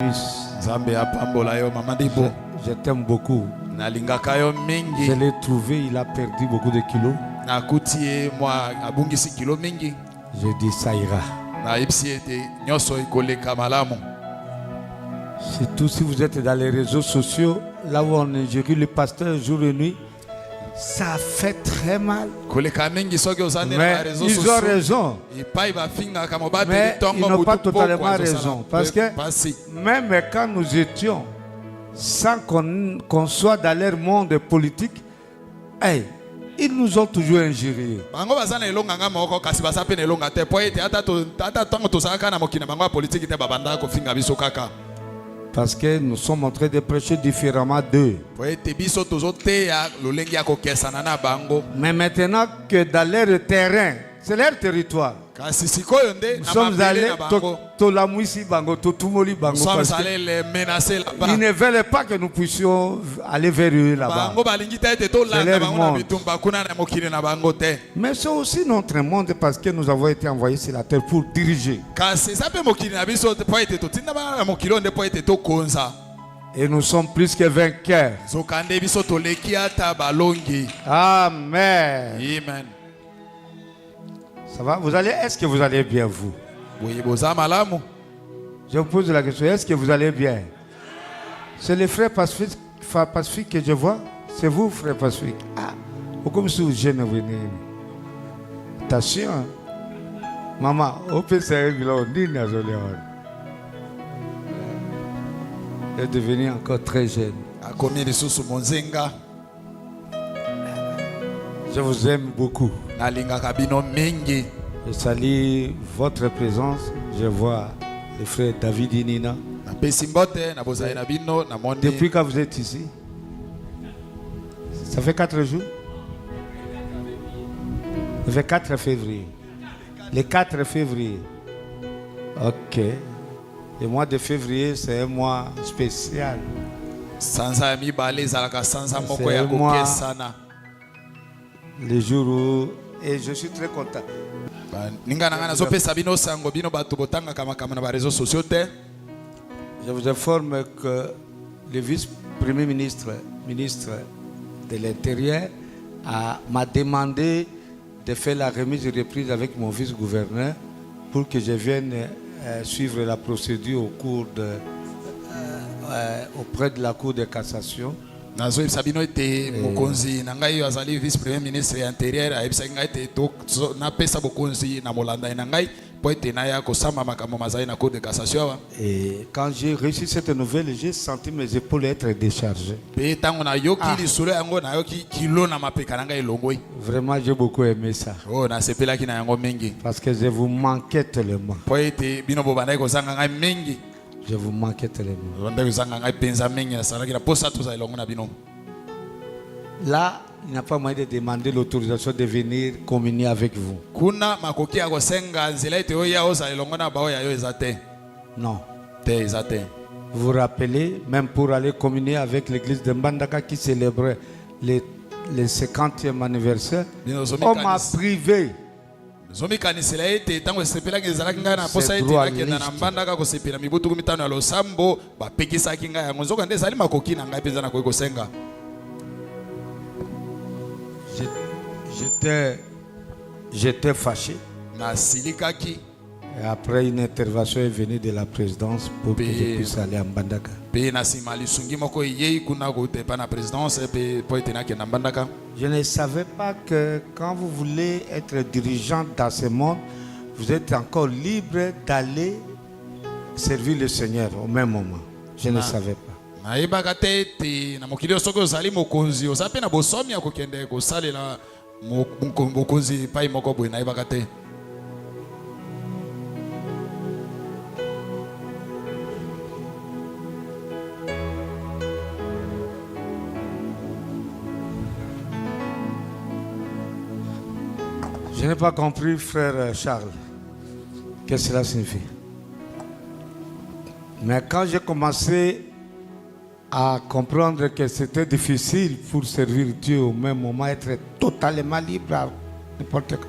Je t'aime beaucoup. Je l'ai trouvé, il a perdu beaucoup de kilos. Je dis ça ira. Surtout si vous êtes dans les réseaux sociaux, là où on injurie le pasteur jour et nuit, ça fait très mal. Mais ils ont raison. Mais ils n'ont pas totalement raison. Parce que même quand nous étions, sans qu'on soit dans leur monde politique, hey, ils nous ont toujours injuriés. Parce que nous sommes en train de prêcher différemment d'eux. Mais maintenant que dans leur terrain, c'est leur territoire. Nous sommes allés ils ne veulent pas que nous puissions aller vers eux là-bas. C'est leur monde. Mais c'est aussi notre monde parce que nous avons été envoyés sur la terre pour diriger. Et nous sommes plus que vainqueurs. Amen. Amen. Ça va? Est-ce que vous allez bien, vous? Je vous pose la question, est-ce que vous allez bien? C'est le frère Pacifique que je vois. C'est vous, frère Pacifique. Ah, comme si vous venez. Attention. Hein? Maman, on peut se réveiller. Elle est devenue encore très jeune. Je vous aime beaucoup. Je salue votre présence. Je vois le frère David Inina. Depuis quand vous êtes ici? Ça fait 4 jours? Ça fait 4 février. Le 4 février. Ok. Le mois de février, c'est un mois spécial. C'est un mois, le jour où... Et je suis très content. Je vous informe que le vice-premier ministre de l'Intérieur m'a demandé de faire la remise et reprise avec mon vice-gouverneur pour que je vienne suivre la procédure auprès de la Cour de cassation. Vice-premier ministre intérieur et quand j'ai reçu cette nouvelle, j'ai senti mes épaules être déchargées. Vraiment, j'ai beaucoup aimé ça. Parce que je vous manquais tellement. Je vous manquais tellement. Là, il n'a pas moyen de demander l'autorisation de venir communier avec vous. Non. Vous vous rappelez, même pour aller communier avec l'église de Mbandaka qui célébrait le 50e anniversaire, on m'a privé. J'étais fâché. Et après, une intervention est venue de la présidence pour que je puisse aller à Mbandaka. Je ne savais pas que quand vous voulez être dirigeant dans ce monde, vous êtes encore libre d'aller servir le Seigneur au même moment. Je ne savais pas. Je n'ai pas compris, frère Charles, qu'est-ce que cela signifie. Mais quand j'ai commencé à comprendre que c'était difficile pour servir Dieu au même moment, être totalement libre à n'importe quoi.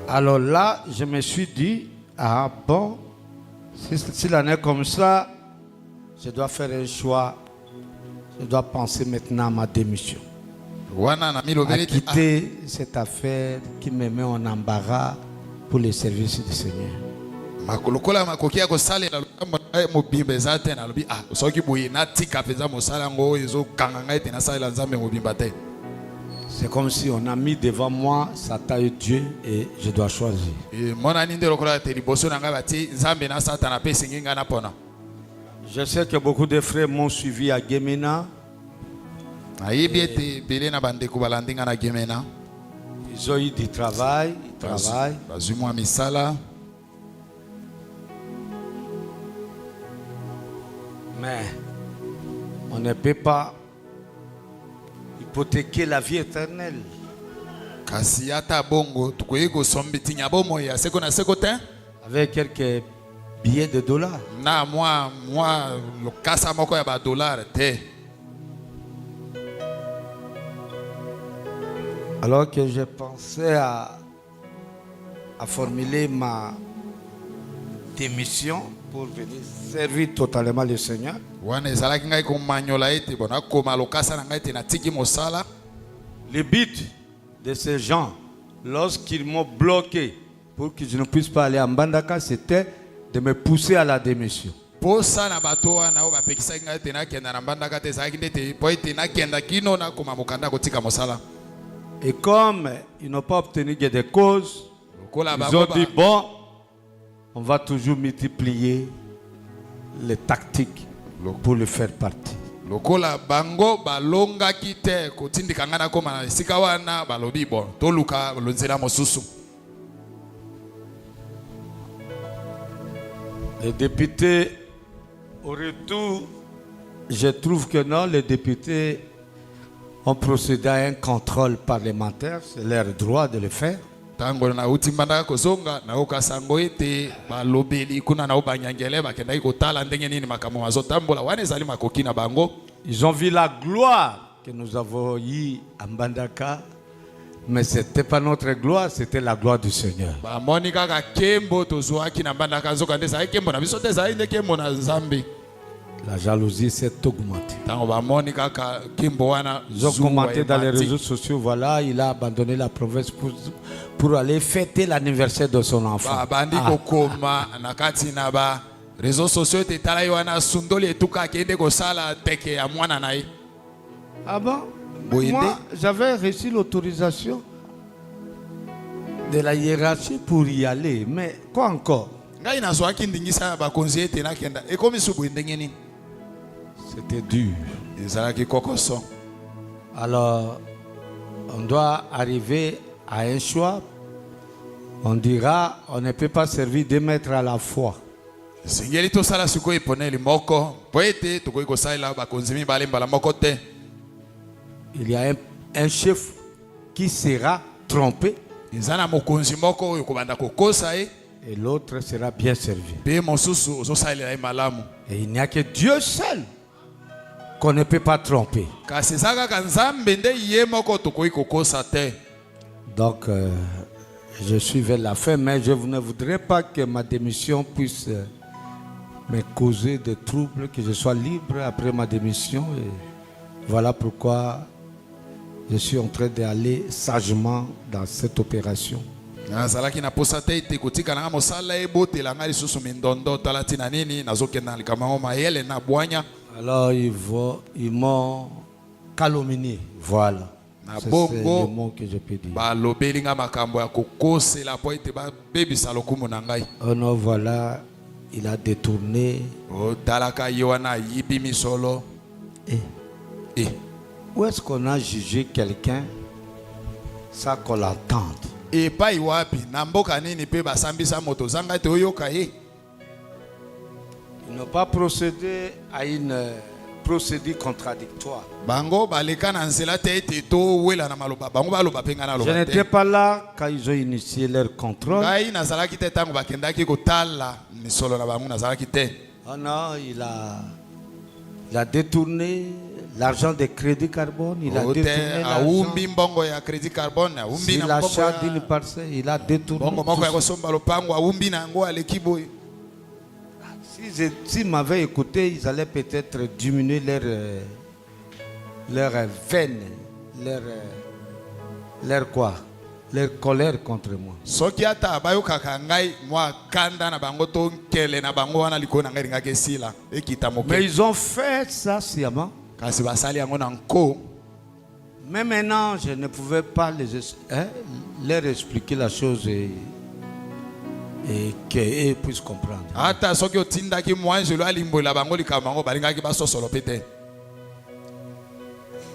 Alors là, je me suis dit, ah bon, si l'année est comme ça, je dois faire un choix. Je dois penser maintenant à ma démission. À quitter cette affaire qui me met en embarras pour le service du Seigneur. C'est comme si on a mis devant moi Satan et Dieu et je dois choisir. Je sais que beaucoup de frères m'ont suivi à Gemena. Ils ont eu du travail, ils travaillent. Mais on ne peut pas hypothéquer la vie éternelle. Avec quelques billets de dollars. Alors que je pensais à formuler ma démission pour venir servir totalement le Seigneur. Le but de ces gens, lorsqu'ils m'ont bloqué pour que je ne puisse pas aller à Mbandaka, c'était de me pousser à la démission. Et comme ils n'ont pas obtenu des causes, ils ont dit bon, on va toujours multiplier les tactiques pour le faire partir. Les députés, au retour, je trouve que non, les députés ont procédé à un contrôle parlementaire, c'est leur droit de le faire. Ils ont vu la gloire que nous avons eue à Mbandaka, mais ce n'était pas notre gloire, c'était la gloire du Seigneur. La jalousie s'est augmentée. Ils ont commenté dans les réseaux sociaux, voilà, il a abandonné la province pour aller fêter l'anniversaire de son enfant. Ah bon? Moi, j'avais reçu l'autorisation de la hiérarchie pour y aller, mais quoi encore? C'était dur. Alors, on doit arriver à un choix. On dira, on ne peut pas servir 2 maîtres à la fois. Il y a un chef qui sera trompé et l'autre sera bien servi. Et il n'y a que Dieu seul qu'on ne peut pas tromper. Donc, je suis vers la fin, mais je ne voudrais pas que ma démission puisse me causer des troubles, que je sois libre après ma démission. Et voilà pourquoi je suis en train d'aller sagement dans cette opération. Alors ils m'ont calomnié. Voilà. C'est le mot que je peux dire. Oh non, voilà, il a détourné. Où est-ce qu'on a jugé quelqu'un sans qu'on l'entende? Ils n'ont pas procédé à une procédure contradictoire. Je n'étais pas là quand ils ont initié leur contrôle. Oh non, Il a détourné l'argent des crédits carbone. Il a détourné l'argent. C'est l'achat d'une parcelle. Il a détourné. S'ils m'avaient écouté, ils allaient peut-être diminuer leur veine, leur quoi? Leur colère contre moi. Mais ils ont fait ça sciemment. Mais maintenant, je ne pouvais pas leur expliquer la chose et qu'ils puissent comprendre.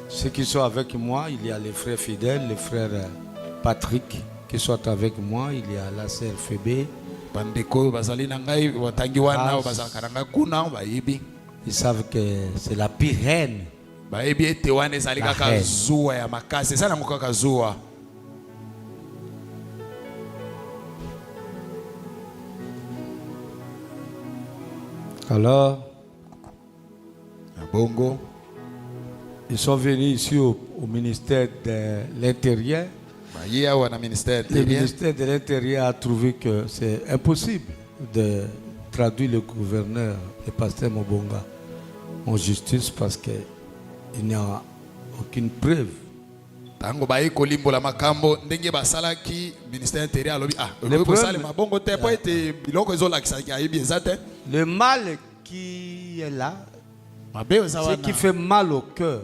Ceux qui sont avec moi, il y a les frères fidèles, les frères Patrick qui sont avec moi, il y a la sœur Fébé. Ils savent que c'est la pire haine. La haine. Alors, ils sont venus ici au ministère de l'Intérieur. Le ministère de l'Intérieur a trouvé que c'est impossible de traduire le gouverneur, le pasteur Mobonga, en justice parce qu'il n'y a aucune preuve. Le mal qui est là, ce qui fait mal au cœur,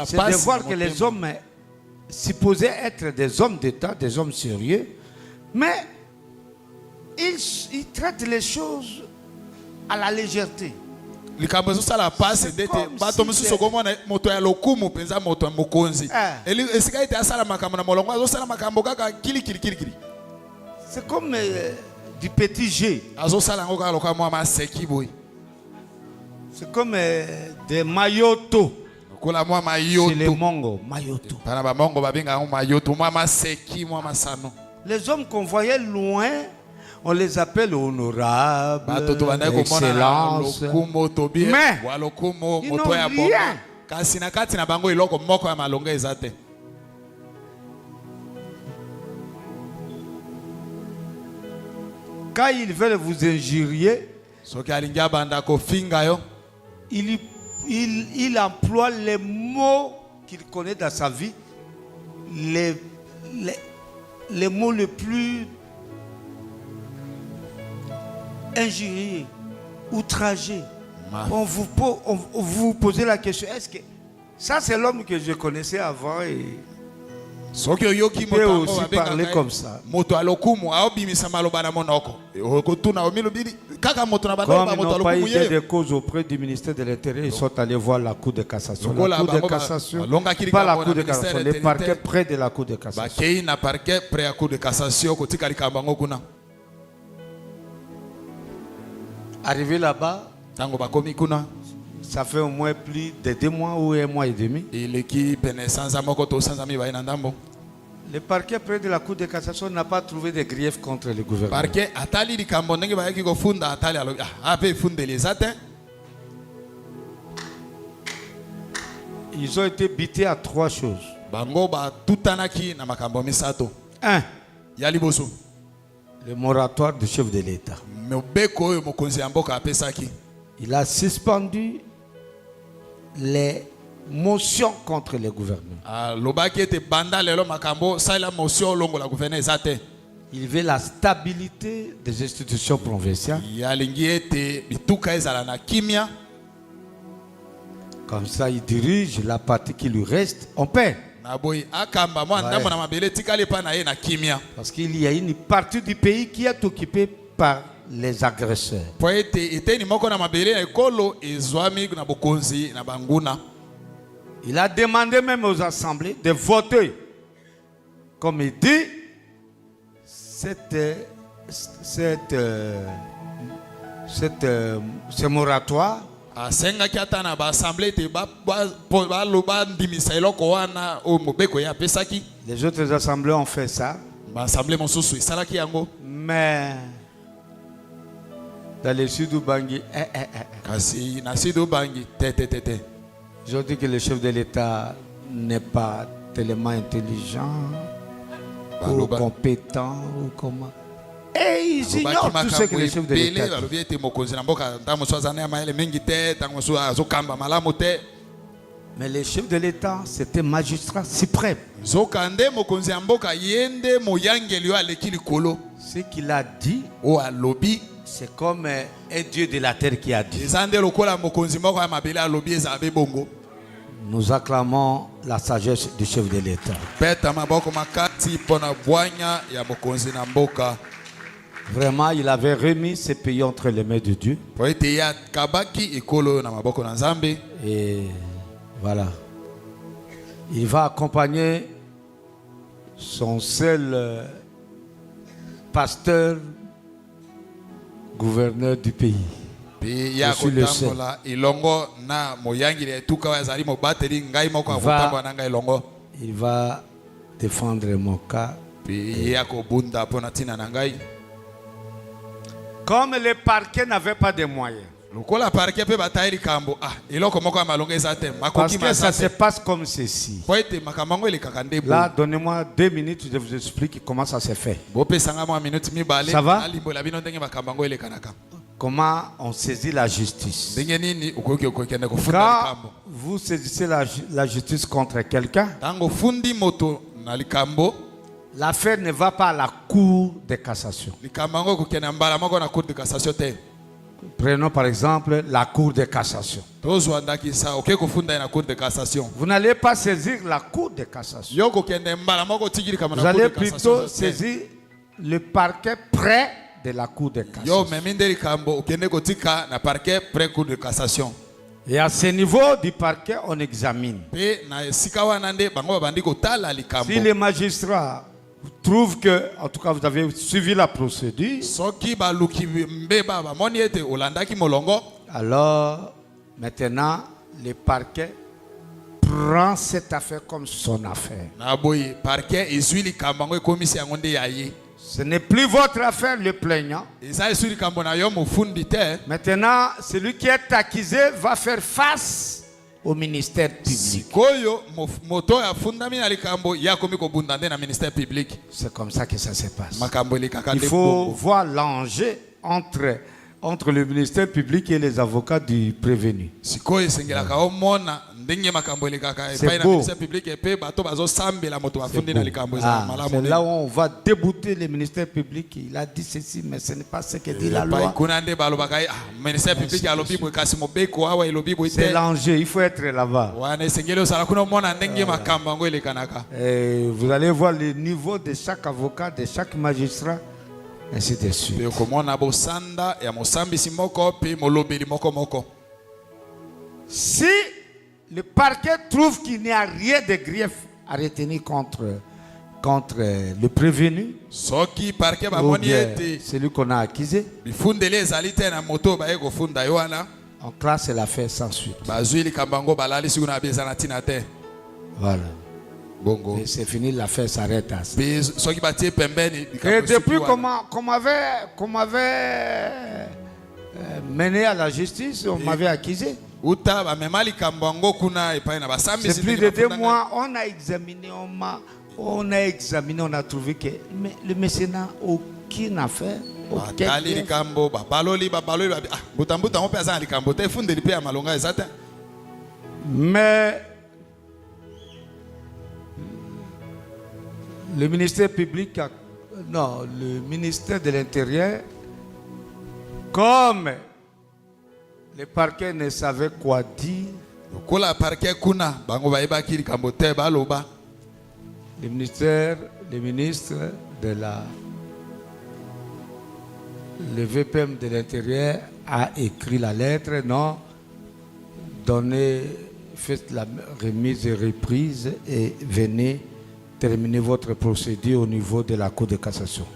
c'est de voir que les hommes supposés être des hommes d'État, des hommes sérieux, mais ils traitent les choses à la légèreté. C'est comme du petit G. C'est comme des maillotos. C'est les Mongo, maillotos. Les hommes qu'on voyait loin, on les appelle honorables, excellence. Mais ils n'ont rien. Quand ils veulent vous injurier, il emploie les mots qu'il connaît dans sa vie, les mots les plus injuriés, outragés. On vous posez la question, est-ce que ça c'est l'homme que je connaissais avant et il peut aussi parler comme ça. Comme ils n'ont pas eu de cause auprès du ministère de l'Intérieur, ils sont allés voir la Cour de cassation. La Cour de cassation, pas la Cour de cassation, les parquets près de la Cour de cassation. Arrivé là-bas, ça fait au moins plus de 2 mois ou 1 mois et demi. Le parquet près de la Cour de cassation n'a pas trouvé de grief contre le gouvernement. Ils ont été bités à 3 choses. 1. Le moratoire du chef de l'État. Il a suspendu les motions contre le gouvernement. Il veut la stabilité des institutions provinciales. Comme ça, il dirige la partie qui lui reste en paix. Ouais. Parce qu'il y a une partie du pays qui est occupée par les agresseurs. Il a demandé même aux assemblées de voter, comme il dit, ce moratoire. Les autres assemblées ont fait ça. Mais Dans le sud Ubangi, Kasi na sud Ubangi, te. Je dis que le chef de l'État n'est pas tellement intelligent ou compétent ou comment. Et ils ignorent tout ce que le chef de l'État dit. Mais le chef de l'État, c'était magistrat suprême. Ce qu'il a dit, c'est comme un dieu de la terre qui a dit. Nous acclamons la sagesse du chef de l'État. Vraiment, il avait remis ce pays entre les mains de Dieu. Et voilà. Il va accompagner son seul pasteur, gouverneur du pays. Il va défendre mon cas. Comme le parquet n'avait pas de moyens. Parce que ça se passe comme ceci. Là, donnez-moi 2 minutes, je vous explique comment ça se fait. Ça va? Comment on saisit la justice. Quand vous saisissez la justice contre quelqu'un, l'affaire ne va pas à la cour de cassation. Prenons par exemple la cour de cassation. Vous n'allez pas saisir la cour de cassation. Vous allez plutôt saisir le parquet près de la cour de cassation. Et à ce niveau du parquet, on examine. Si les magistrats trouvent que, en tout cas, vous avez suivi la procédure, alors maintenant, le parquet prend cette affaire comme son affaire. Ce n'est plus votre affaire, le plaignant. Maintenant, celui qui est accusé va faire face au ministère public. C'est comme ça que ça se passe. Il faut voir l'enjeu entre le ministère public et les avocats du prévenu. C'est beau. C'est là où on va débouter le ministère public. Il a dit ceci, mais ce n'est pas ce que dit la loi. C'est l'enjeu, il faut être là-bas. Vous allez voir le niveau de chaque avocat, de chaque magistrat, ainsi de suite. Si le parquet trouve qu'il n'y a rien de grief à retenir contre le prévenu, ou bien celui qu'on a accusé, on classe l'affaire sans suite. Voilà. Et c'est fini, l'affaire s'arrête à ça. Et depuis qu'on m'avait mené à la justice, on m'avait accusé. C'est plus de 2 mois, on a examiné, on a trouvé que le monsieur n'a aucune affaire. Mais le ministère public, le ministère de l'Intérieur, comme le parquet ne savait quoi dire, le ministre le VPM de l'Intérieur a écrit la lettre, non, faites la remise et reprise et venez terminer votre procédure au niveau de la Cour de cassation.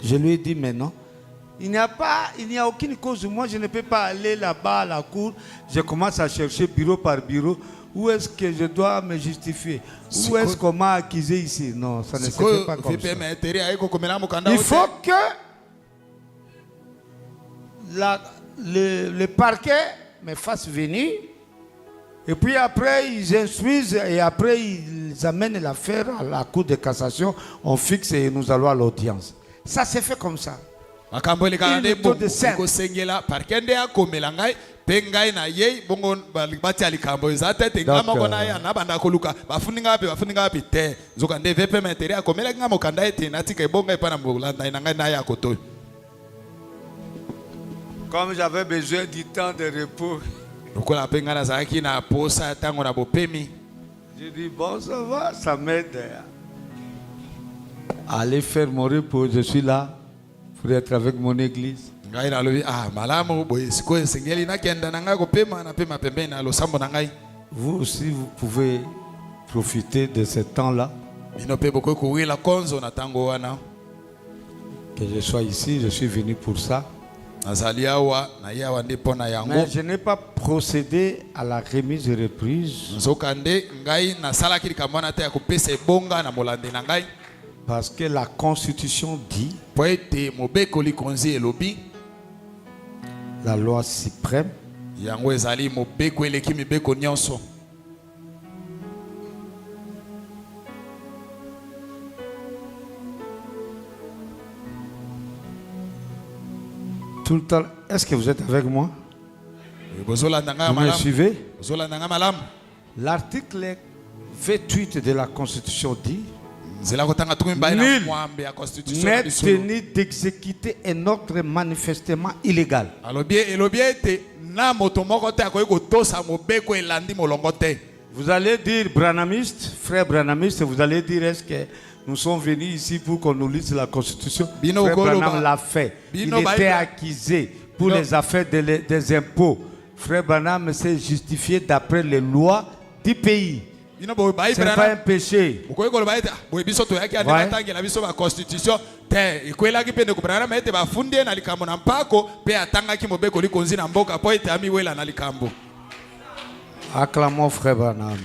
Je lui ai dit, mais non, il n'y a aucune cause. Moi, je ne peux pas aller là-bas à la cour. Je commence à chercher bureau par bureau. Où est-ce que je dois me justifier? Où est-ce qu'on m'a accusé ici? Non, ça ne se fait pas comme ça. Il faut que le parquet me fasse venir. Et puis après, ils instruisent et après, ils amènent l'affaire à la Cour de cassation. On fixe et nous allons à l'audience. Ça s'est fait comme ça. Pengai na yei bongo bati alikambo ezatete ngama kona ya nabanda koluka bafuninga pe te nzoka nde vepe materia komela ngamo kanda ete natika ebonga epana mbulanda inanga na ya koto. Comme j'avais besoin du temps de repos, lokola penga na zaki na posa tango na bopemi, je dis bon ça va, ça m'aide à aller faire mon repos. Je suis là pour être avec mon église. Vous aussi, vous pouvez profiter de ce temps-là. Que je sois ici, je suis venu pour ça. Mais je n'ai pas procédé à la remise de reprise. Parce que la Constitution dit, la loi suprême, tout le temps. Est-ce que vous êtes avec moi? Vous me suivez? L'article 28 de la Constitution dit, nul n'est tenu d'exécuter un ordre manifestement illégal. Vous allez dire branamiste, frère branamiste, vous allez dire est-ce que nous sommes venus ici pour qu'on nous lise la Constitution? Frère Branham l'a fait. Il était accusé pour les affaires des impôts. Frère Branham s'est justifié d'après les lois du pays. Ce n'est pas un péché. Ouais. Acclamons frère Branham.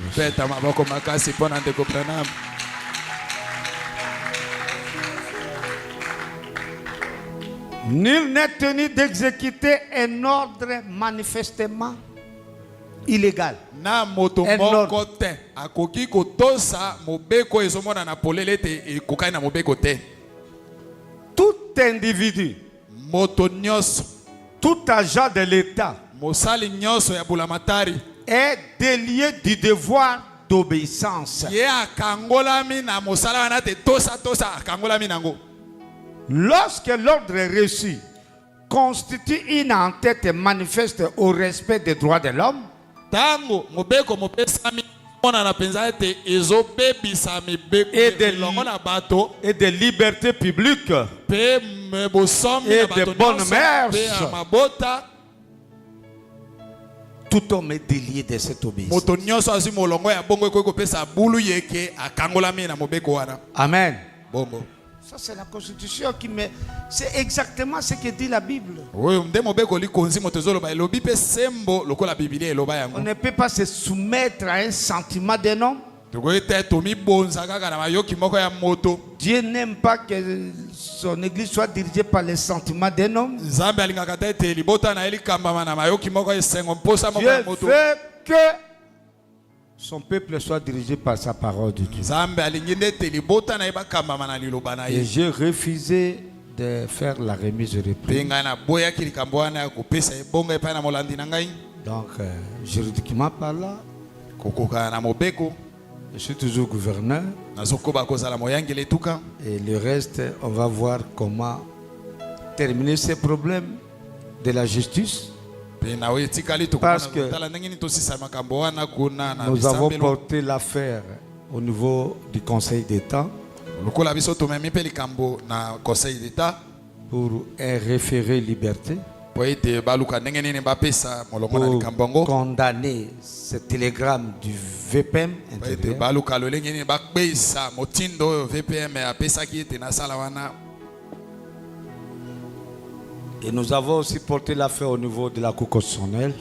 Nul n'est tenu d'exécuter un ordre manifestement illégal. Tout individu, tout agent de l'État est délié du devoir d'obéissance. Lorsque l'ordre reçu constitue une entête manifeste au respect des droits de l'homme, et de liberté publique et de bonnes mœurs, tout homme est délié de cette obéissance. Amen. Ça c'est la Constitution qui met. C'est exactement ce que dit la Bible. On ne peut pas se soumettre à un sentiment d'un homme. Dieu n'aime pas que son église soit dirigée par les sentiments d'un homme. Dieu veut que son peuple soit dirigé par sa parole de Dieu. Et j'ai refusé de faire la remise de reprise. Donc, juridiquement parlant, je suis toujours gouverneur. Et le reste, on va voir comment terminer ces problèmes de la justice. Parce que nous avons porté l'affaire au niveau du Conseil d'État pour un référé liberté, pour condamner ce télégramme du VPM intérieur. Et nous avons aussi porté l'affaire au niveau de la Cour constitutionnelle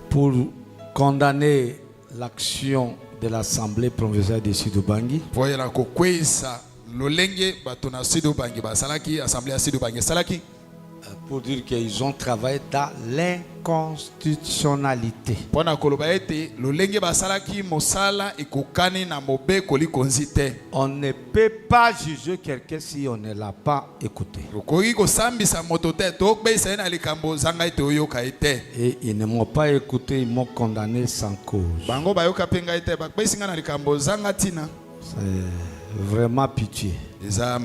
pour condamner l'action de l'Assemblée provinciale de Sud-Ubangi Pour dire qu'ils ont travaillé dans l'inconstitutionnalité. On ne peut pas juger quelqu'un si on ne l'a pas écouté. Et ils ne m'ont pas écouté, ils m'ont condamné sans cause. C'est vraiment pitié. C'est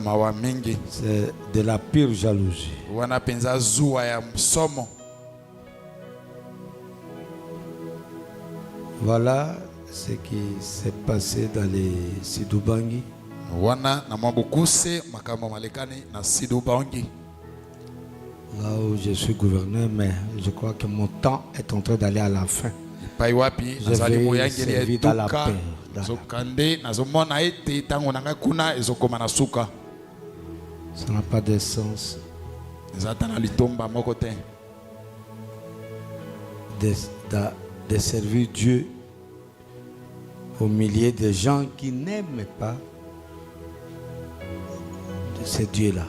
de la pire jalousie. Voilà ce qui s'est passé dans les Sidoubangi. Là où je suis gouverneur, mais je crois que mon temps est en train d'aller à la fin. Je vais servir dans la paix. Ça n'a pas de sens de servir Dieu au milieu de gens qui n'aiment pas ce Dieu-là.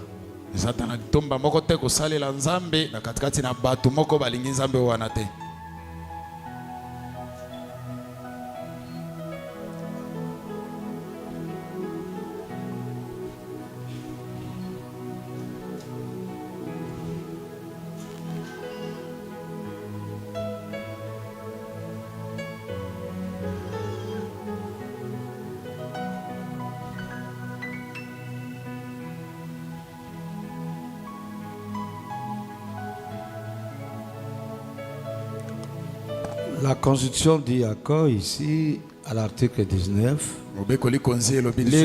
La Constitution dit encore ici, à l'article 19, les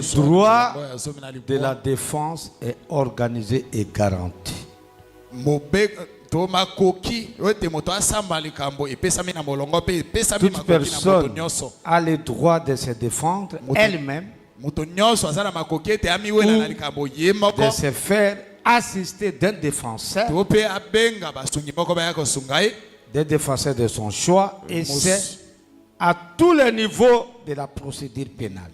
droits de la défense est organisé et garanti. Toute personne a le droit de se défendre elle-même ou de se faire assister d'un défenseur. Des défenseurs de son choix, et c'est à tous les niveaux de la procédure pénale.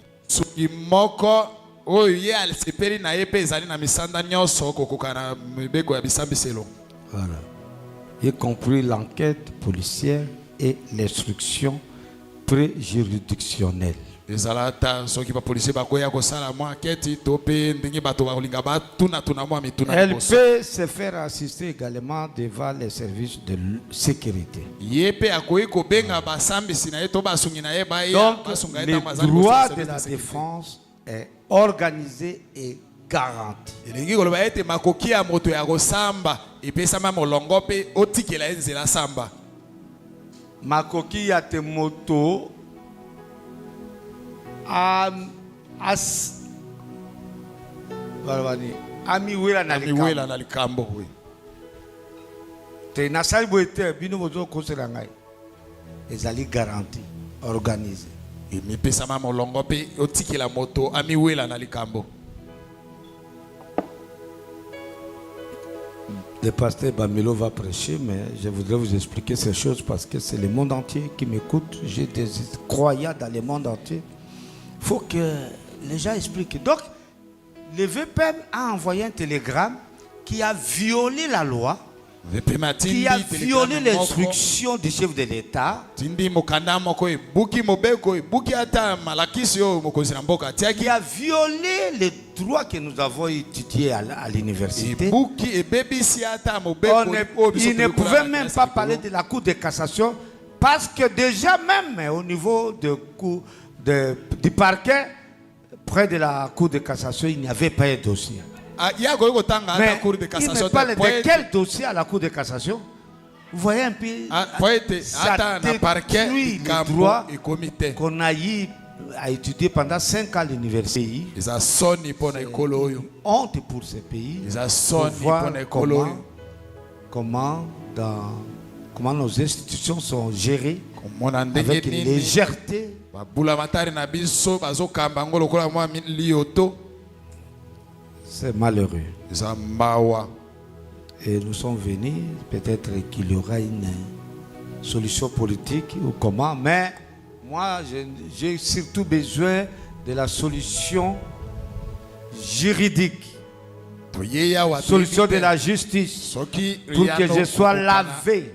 Voilà. Y compris l'enquête policière et l'instruction pré-juridictionnelle. Elle peut se faire assister également devant les services de sécurité. Donc, le droit de la défense est organisé et garanti. Makoki ya te moto amiwela na likambo. Te nasali boete bino bozo kosela ngai. Ezali garanti, organisé. Le pasteur Bamilo va prêcher, mais je voudrais vous expliquer ces choses parce que c'est le monde entier qui m'écoute. J'ai des croyants dans le monde entier. Il faut que les gens expliquent. Donc, le VPM a envoyé un télégramme qui a violé la loi, qui a violé l'instruction du chef de l'État, qui a violé les droits que nous avons étudiés à l'université. Il ne pouvait même pas parler de la Cour de cassation parce que déjà même au niveau du parquet, près de la Cour de cassation, il n'y avait pas de dossier. Mais il me parle de quel dossier à la Cour de cassation? Vous voyez un peu, ça détruit les droits qu'on a eu à étudier pendant 5 ans à l'université. C'est une honte pour ce pays. Pour voir comment nos institutions sont gérées avec une légèreté. C'est malheureux. Et nous sommes venus, peut-être qu'il y aura une solution politique ou comment, mais moi j'ai surtout besoin de la solution juridique. solution de la justice, pour que je sois lavé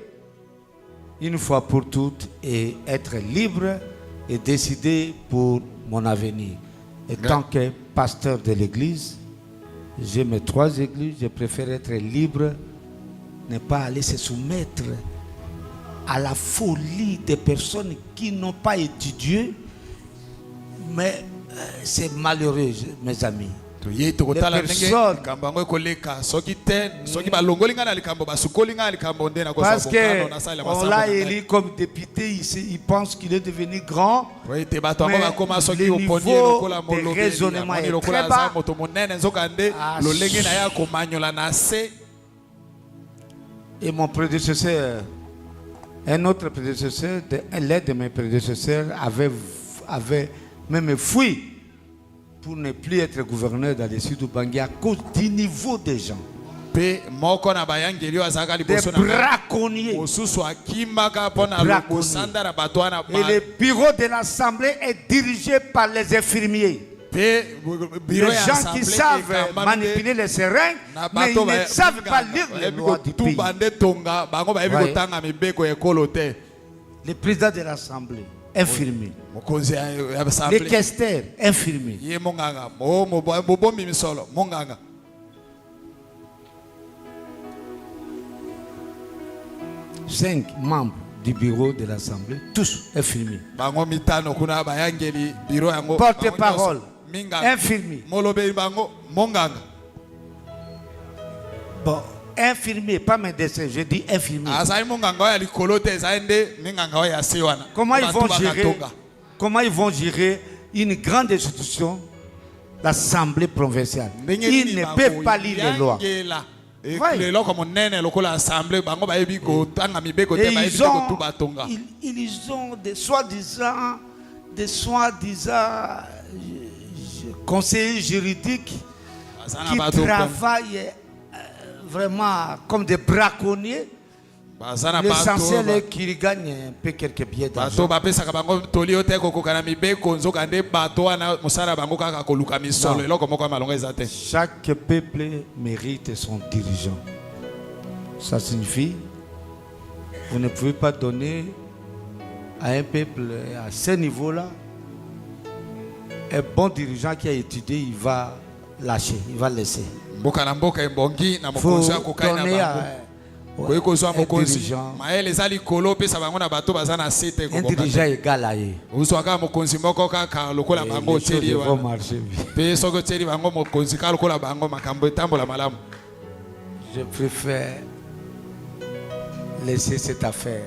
une fois pour toutes et être libre et décider pour mon avenir. Et tant que pasteur de l'église, j'ai mes 3 églises, je préfère être libre, ne pas aller se soumettre à la folie des personnes qui n'ont pas étudié, mais c'est malheureux, mes amis. Les personnes, parce qu'on l'a élu comme député, il pense qu'il est devenu grand, mais le niveau de raisonnement est très bas. Et mon prédécesseur, un autre prédécesseur, l'un de mes prédécesseurs avait même fui pour ne plus être gouverneur dans le sud du Bangui à cause du niveau des gens. Des braconniers. Et le bureau de l'Assemblée est dirigé par les infirmiers. Les gens qui savent manipuler les seringues, mais ils ne savent pas lire les lois du pays. Le président de l'Assemblée, infirmier. Les questeurs, infirmiers. 5 membres du bureau de l'Assemblée, tous infirmiers. Porte-parole, infirmier. Bon, infirmier, pas médecin, je dis infirmier. Comment ils vont gérer une grande institution, l'Assemblée provinciale? Ils ne peuvent pas lire les lois. Et ils ont des soi-disant conseillers juridiques qui travaillent vraiment comme des braconniers. L'essentiel est qu'ils gagnent un peu quelques billets d'argent. Chaque peuple mérite son dirigeant. Ça signifie vous ne pouvez pas donner à un peuple à ce niveau-là un bon dirigeant qui a étudié, il va lâcher, il va laisser. Il faut donner à un dirigeant égal à eux. Je préfère laisser cette affaire.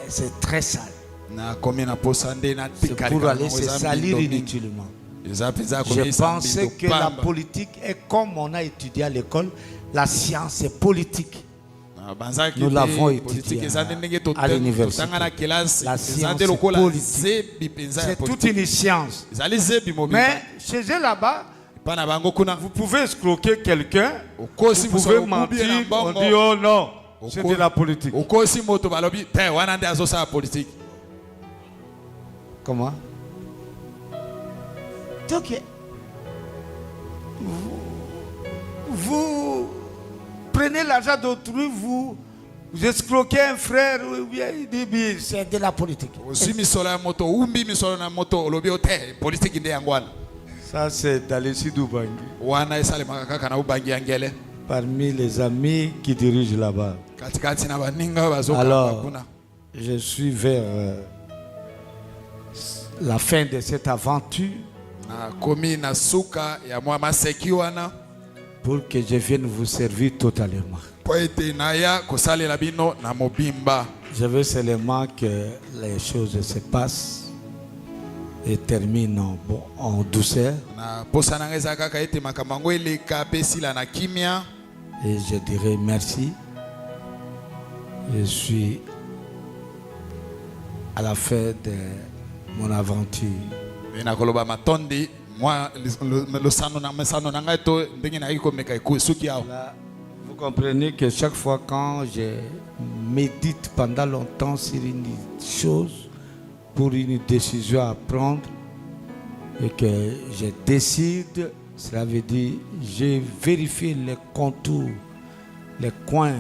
C'est très sale. C'est pour aller se salir inutilement. Je pensais que la politique est comme on a étudié à l'école. La science est politique. Nous l'avons étudié à l'université. La science est politique. C'est toute une science. Mais chez eux là-bas, vous pouvez escroquer quelqu'un, vous pouvez mentir, on dit oh non, c'est de la politique. Comment? Donc, vous prenez l'argent d'autrui, vous escroquez un frère, il dit c'est de la politique. Ça c'est dans le sud du Bangui. Parmi les amis qui dirigent là-bas. Alors, je suis vers la fin de cette aventure pour que je vienne vous servir totalement. Je veux seulement que les choses se passent et terminent en douceur. Et je dirais merci. Je suis à la fin de mon aventure. Là, vous comprenez que chaque fois quand je médite pendant longtemps sur une chose, pour une décision à prendre, et que je décide, Cela veut dire, j'ai vérifié les contours, les coins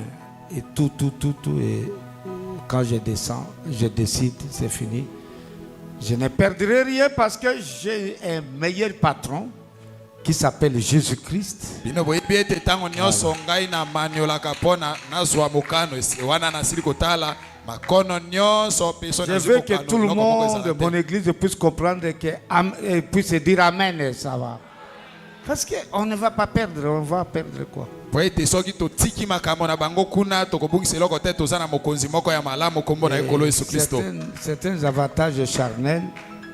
et tout. Et quand je descends, je décide, c'est fini. Je ne perdrai rien parce que j'ai un meilleur patron qui s'appelle Jésus-Christ. Je veux que tout le monde de mon église puisse comprendre que puisse dire Amen et ça va. Parce qu'on ne va pas perdre, on va perdre quoi? Certains avantages charnels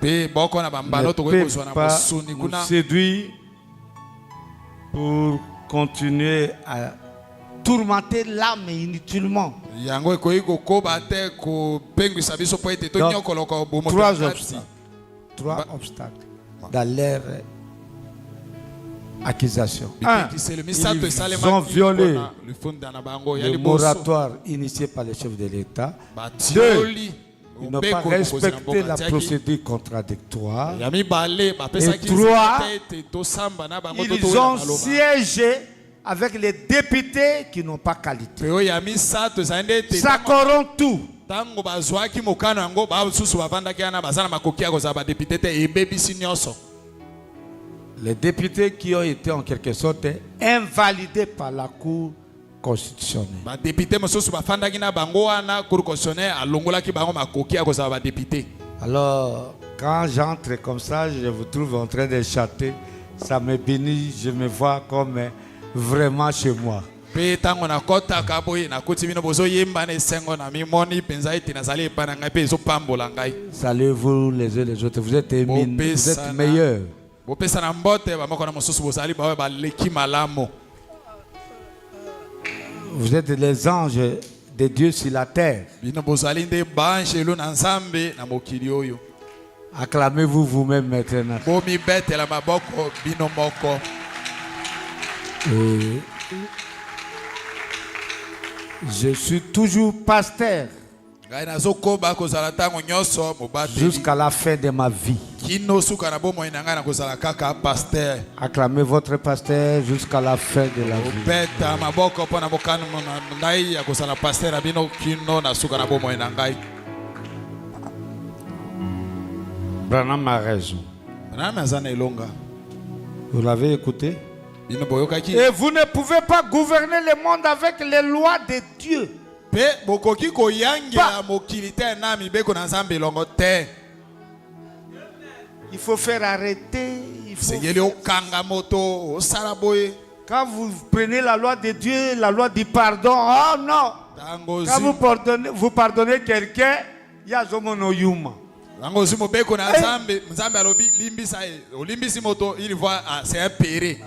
ne peuvent pas nous séduire pour continuer à tourmenter l'âme inutilement. Donc, trois obstacles dans leur accusation. Ils ont violé le moratoire initié par le chef de l'État. 2. Ils n'ont pas respecté la procédure contradictoire. Et 3. Ils ont siégé avec les députés qui n'ont pas qualité. Ça corrompt tout. Les députés qui ont été en quelque sorte invalidés par la Cour constitutionnelle. Alors, quand j'entre comme ça, je vous trouve en train de chanter, ça me bénit, je me vois comme vraiment chez moi. Saluez-vous les uns les autres, vous êtes meilleurs. Vous êtes les anges de Dieu sur la terre. Acclamez-vous vous-même maintenant. Je suis toujours pasteur jusqu'à la fin de ma vie. Acclamez votre pasteur jusqu'à la fin de la vie. Branham a raison. Vous l'avez écouté? Et vous ne pouvez pas gouverner le monde avec les lois de Dieu. Il faut faire arrêter. Quand vous prenez la loi de Dieu, la loi du pardon, oh non. Quand vous pardonnez quelqu'un, il y a Zomono Yuma. C'est un péré.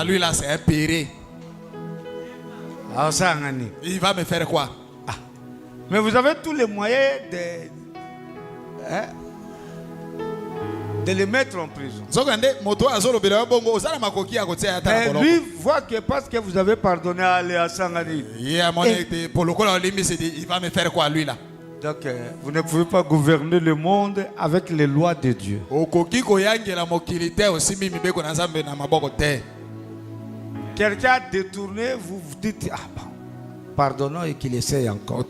Lui là, c'est un péré. Il va me faire quoi? Mais vous avez tous les moyens de le mettre en prison. Mais lui voit que parce que vous avez pardonné à Léa Sangani, il va me faire quoi lui là? Donc vous ne pouvez pas gouverner le monde avec les lois de Dieu. Quelqu'un a détourné, vous vous dites pardonnons et qu'il essaye encore.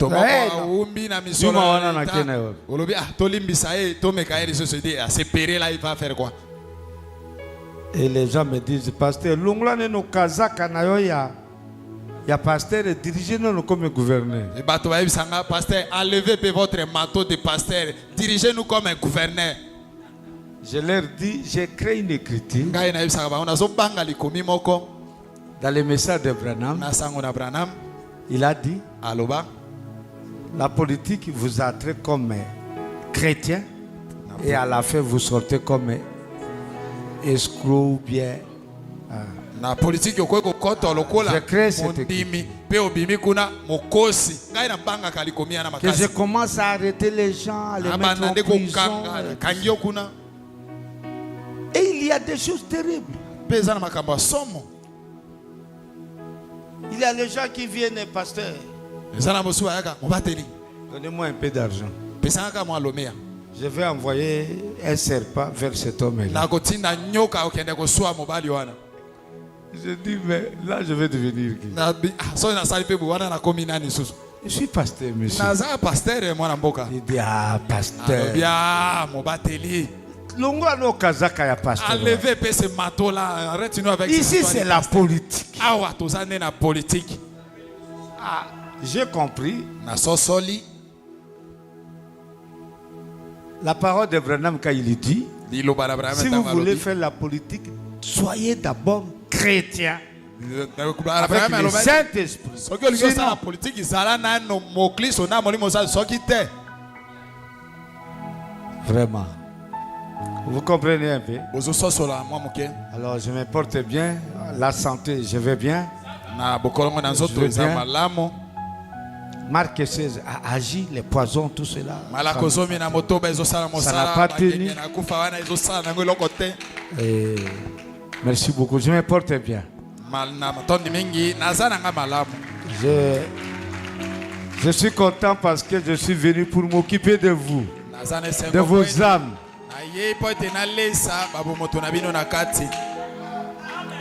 Et les gens me disent, pasteur, il y a pasteur et dirigez-nous comme gouverneur. Pasteur, enlevez votre manteau de pasteur, dirigez-nous comme un gouverneur. Je leur dis, j'ai créé une écriture dans le message de Branham. Il a dit, la politique vous a traité comme chrétien et à la fin vous sortez comme escroc ou bien. Na politique yoko koto lokola que je commence à arrêter les gens, à les mettre en prison. Et il y a des choses terribles. Il y a les gens qui viennent, pasteur. Donnez-moi un peu d'argent. Je vais envoyer un serpent vers cet homme-là. Je dis, mais là, je vais devenir qui? Je suis pasteur, monsieur. Il dit, ah, pasteur. Longola no kazaka ya pasteur. Enlevez ce manteau-là. Arrête-nous avec ici, c'est la politique. Ah, j'ai compris. La parole de Branham quand il dit, si vous voulez faire la politique, soyez d'abord chrétien. Avec le Saint-Esprit. Sinon, vraiment. Vous comprenez un peu? Alors je me porte bien, la santé, je vais bien. Marc 16 a agi, les poisons, tout cela. Ça n'a pas tenu. Et merci beaucoup, je me porte bien. Je suis content parce que je suis venu pour m'occuper de vous, de vos âmes.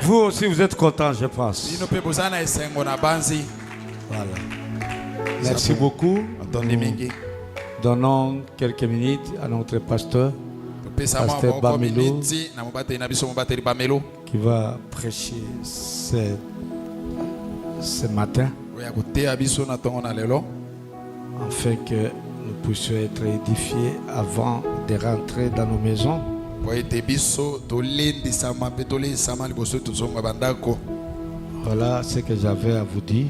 Vous aussi, vous êtes content, je pense. Voilà. Merci beaucoup. Nous donnons quelques minutes à notre pasteur, pasteur Bamelo, qui va prêcher ce matin, afin que nous puissions être édifiés avant de rentrer dans nos maisons. Voilà ce que j'avais à vous dire.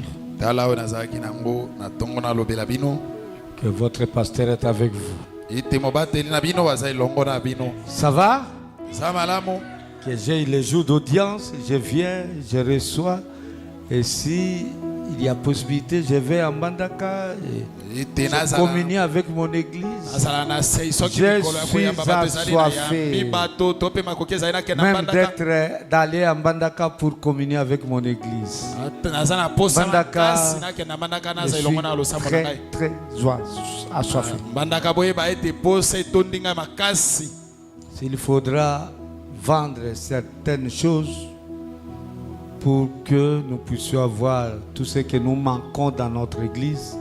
Que votre pasteur est avec vous. Ça va? Que j'ai les jours d'audience, je viens, je reçois. Et si il y a possibilité, je vais à Mbandaka et je communie avec mon église. Je suis assoiffé même d'aller à Mbandaka pour communier avec mon église. Mbandaka, je suis très, très assoiffé. S'il faudra vendre certaines choses pour que nous puissions avoir tout ce que nous manquons dans notre église.